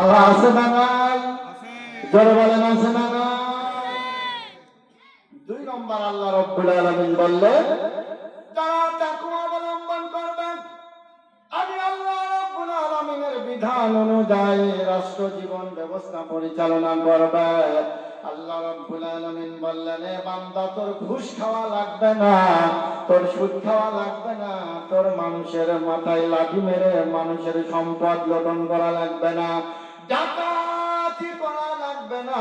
আল্লাহ আছে না নাই? জোরে বলেন আছে না নাই? দুই নম্বর আল্লাহ রাব্বুল আলামিন বললেন, যারা তাকওয়া অবলম্বন করবে, আমি আল্লাহ রাব্বুল আলামিনের বিধান অনুযায়ী রাষ্ট্র জীবন ব্যবস্থা পরিচালনা করবে। আল্লাহ রাব্বুল আলামিন বললেন, এ বান্দা, তোর ঘুষ খাওয়া লাগবে না, তোর সুদ খাওয়া লাগবে না, তোর মানুষের মাথায় লাঠি মেরে মানুষের সম্পদ লুণ্ঠন করা লাগবে না, ডাকাতি করা লাগবে না।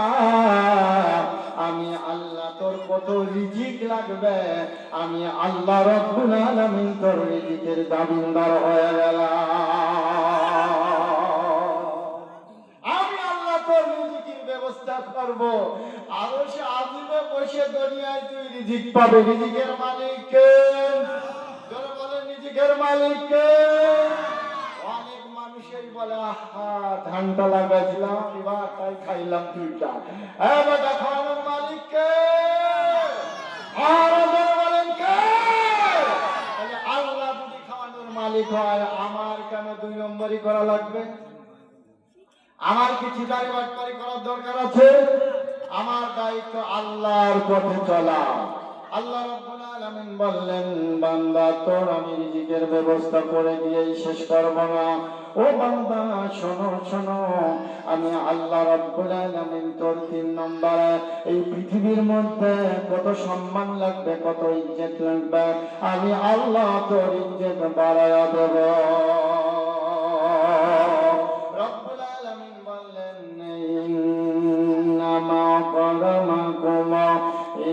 আমি আল্লাহ তোর কত রিজিক লাগবে, আমি আল্লাহ রাব্বুল আলামিন তোর রিজিকের দাবিনদার হয়ে গেলাম। আমি আল্লাহ তোর রিজিকের ব্যবস্থা করব। আরো সে আজিমে বসে দুনিয়ায় তুই রিজিক পাবে। রিজিকের মালিক কে? যারা বলেন রিজিকের মালিক কে? অনেক মানুষই বলে, আহা, ধানটা লাগাইছিলাম এবার তাই খাইলাম দুইটা। এবার খাওয়ানোর মালিক কে? আর যারা বলেন কে? আল্লাহ যদি খাওয়ানোর মালিক হয়, আমার কেন দুই নম্বরই করা লাগবে? আমার কি চিটারি বাটপারি করার দরকার আছে? আমার দায়িত্ব আল্লাহর পথে চলা। আল্লাহ রাব্বুল আলামিন বললেন, বান্দা, তোর আমি রিজিকের ব্যবস্থা করে দিয়েই শেষ করব না। ও বান্দা, শোনো শোনো, আমি আল্লাহ রাব্বুল আলামিন তোর 3 নম্বরে এই পৃথিবীর মধ্যে কত সম্মান লাগবে, কত ইজ্জত লাগবে, আমি আল্লাহ তোর ইজ্জত বাড়ায়া দেব। রব্বুল আলামিন বললেন, ইন্নামা কারামাকুম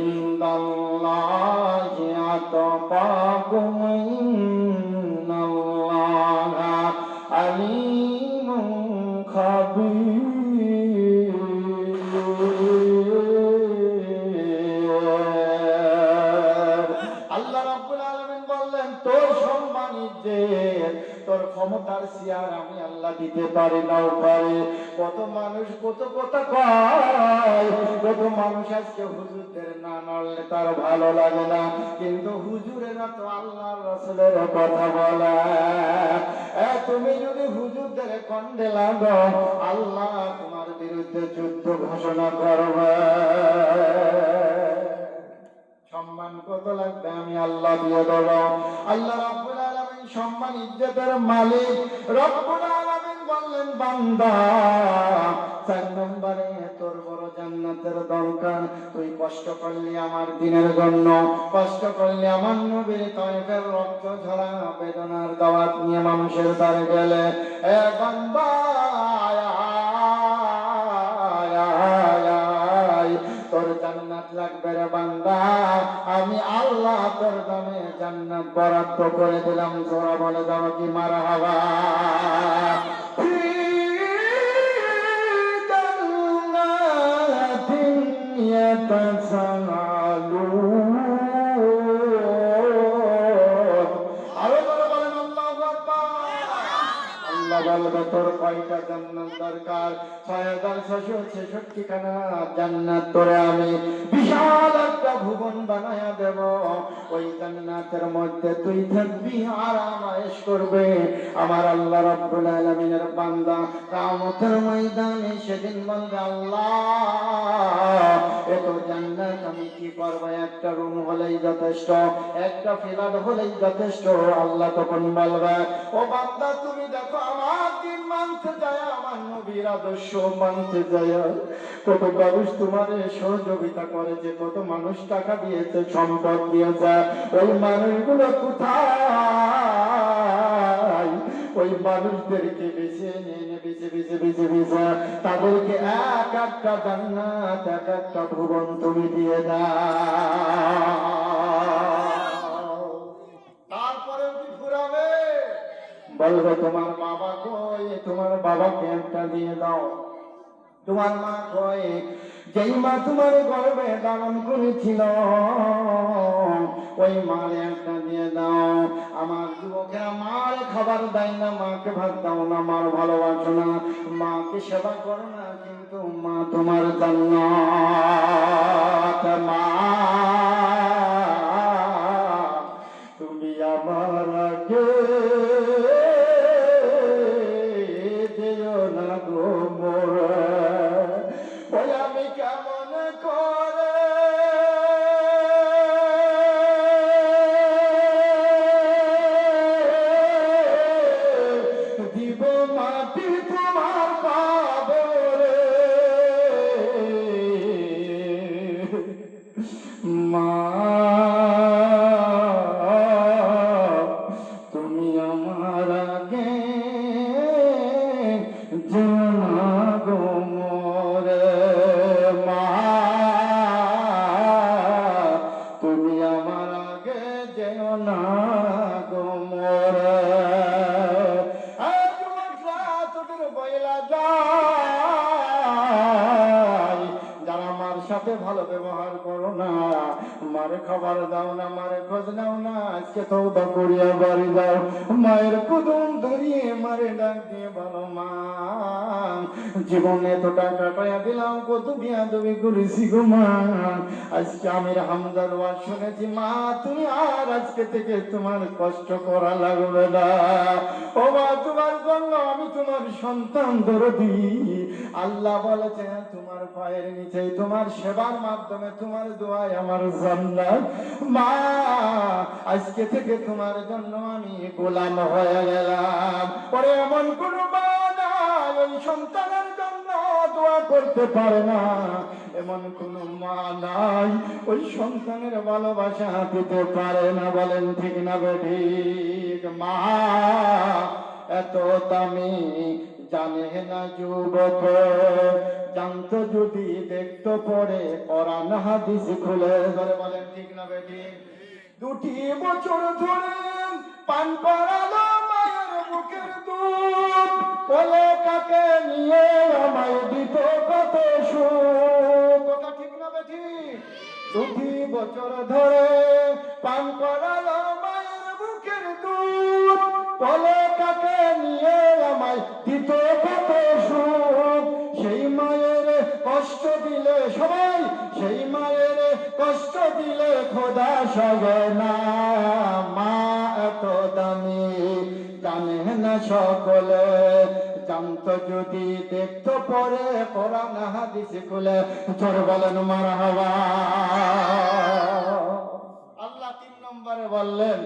ইনদাল্লাহি আতকাকুম ইন্নাল্লাহা আলিমুন খাবীর। আল্লাহ রাব্বুল আলামিন বললেন, তোর সম্মান ইজ্জত, তোর ক্ষমতার সিয়ার আমি আল্লাহ দিতে পারি নাও পারি। কত মানুষ কত কথা কয়, কত মানুষ আজকে হুজুরদের না নড়লে তার ভালো লাগে না, কিন্তু হুজুরেরা তো আল্লাহর রাসূলের কথা বলে। তুমি যদি হুজুরদের কন্ডে লাগো, আল্লাহ তোমার বিরুদ্ধে যুদ্ধ ঘোষণা করবে। সম্মান কত লাগবে, আমি আল্লাহ দিয়ে দেব। আল্লাহ রাব্বুল আলামিন সম্মান ইজ্জতের মালিক। রব্বুল আলামিন বললেন, বান্দা, 4 নম্বরে তোর বড় জান্নাতের দরকার। তুই কষ্ট করলি আমার দিনের জন্য, কষ্ট করলি আমার নবীর তয়ফের রক্ত ঝরা বেদনার দাওয়াত নিয়ে মানুষের দ্বারে গেলে, এ বান্দা, তোর জান্নাত লাগবে রে বান্দা, আমি আল্লাহ তোর দামে জান্নাত বরাদ্দ করে দিলাম। জোরা বলে যাও কি মারহাবা। ফি জান্নাতিন ইয়াতাসাআলুন। আরো জোরে বলেন আল্লাহু আকবার। আল্লাহ বলবে, তোর কয়টা জান্নাত দরকার? 6666 খানা জান্নাত তোরে আমি বিশাল একটা ভুবন বানায়া দেব। ওই জান্নাতের মধ্যে তুই থাকবি, আরাম আয়েশ করবে। আমার আল্লাহ রাব্বুল আলামিনের বান্দা কিয়ামতের ময়দানে সেদিন বলবে, আল্লাহ, এত জান্নাত আমি কি করব? একটা রুম হলেই যথেষ্ট, একটা ফ্ল্যাট হলেই যথেষ্ট। আল্লাহ তখন বলবে, ও বান্দা, তুমি দেখো, আমার দিন মানতে যায়, আমার নবীর আদর্শ মানতে যায়, কত মানুষ তোমার সহযোগিতা করেছে, কত মানুষ টাকা দিয়েছে, সম্পদ দিয়েছে, ওই মানুষগুলো কোথায়? ওই মানুষদেরকে বেছে নিয়ে বেছে বেছে বেছে বেছে তাদেরকে এক একটা জান্নাত, এক একটা ভুবন তুমি দিয়ে দাও। তারপরে কি ফুরাবে? বলবে, তোমার বাবা কই? তোমার বাবাকে একটা দিয়ে দাও। তোমার মা কই? যেই মা তোমার গর্ভে লালন করেছিল, ওই মারে একটা দিয়ে দাও। আমার যুবকেরা মার খাবার দেয় না, মাকে ভাত দাও না, মার ভালোবাসো না, মাকে সেবা করো না, কিন্তু মা তোমার জান্নাত। মা, তুমি আমার আগে যেও না গো, মোরে ওই আমি কেমন করে দিব মাটি তোমার কবরে মা তুমি আমার আগে যেও না গো মোরে মা তুমি আমার আগে যেও না গো মোরে তোদের বইলা যায় যারা আমার সাথে ভালো ব্যবহার করো না, মারে খাবার দাও না, মারে খোঁজ নাও না, আজকে তওবা করিয়া বাড়ি দাও। মায়ের কুদুম ধরিয়ে মারে ডাক দিয়ে বলো মা জীবনে তো টাকা পাইয়া দিলাম, কত বিয়াদবি করেছি গো মা, আজকে আমির হামজার ওয়াজ শুনেছি মা তুমি আর আজকে থেকে তোমার কষ্ট করা লাগবে না। ও মা তোমার জন্য আমি তোমার সন্তান দরদি। আল্লাহ বলেছেন তোমার পায়ের নিচে তোমার সেবার মাধ্যমে তোমার দোয়ায় আমার জান্নাত। মা আজকে থেকে তোমার জন্য আমি গোলাম হয়ে গেলাম। পরে এমন কোন মা নাই ওই সন্তানের জন্য দোয়া করতে পারে না, এমন কোন মা নাই ওই সন্তানের ভালোবাসা দিতে পারে না। বলেন ঠিক না বেঠিক? মা এত দামি জানে না যুবক, জানতো যদি দেখতো পরে কোরআন হাদিস খুলে ধরে। বলেন ঠিক না বেঠিক? 2 বছর ধরে পান করালো মায়ের বুকের দুধ, কোলে কাকে নিয়ে আমায় দিত কত সুখ। কথা ঠিক না বেঠিক? 2 বছর ধরে পান করালো মায়ের বুকের দুধ, কোলে কাকে নিয়ে আমায় দিত কত সুখ। সেই মায়ের কষ্ট দিলে সবাই, সেই মায়ের কষ্ট দিলে খোদা সবে না। মা এত দামি জানে না সকলে, জানতো যদি দেখতো পরে কোরআন হাদিস খুলে। জোরে বলেন মারহাবা। আল্লাহ 3 নম্বরে বললেন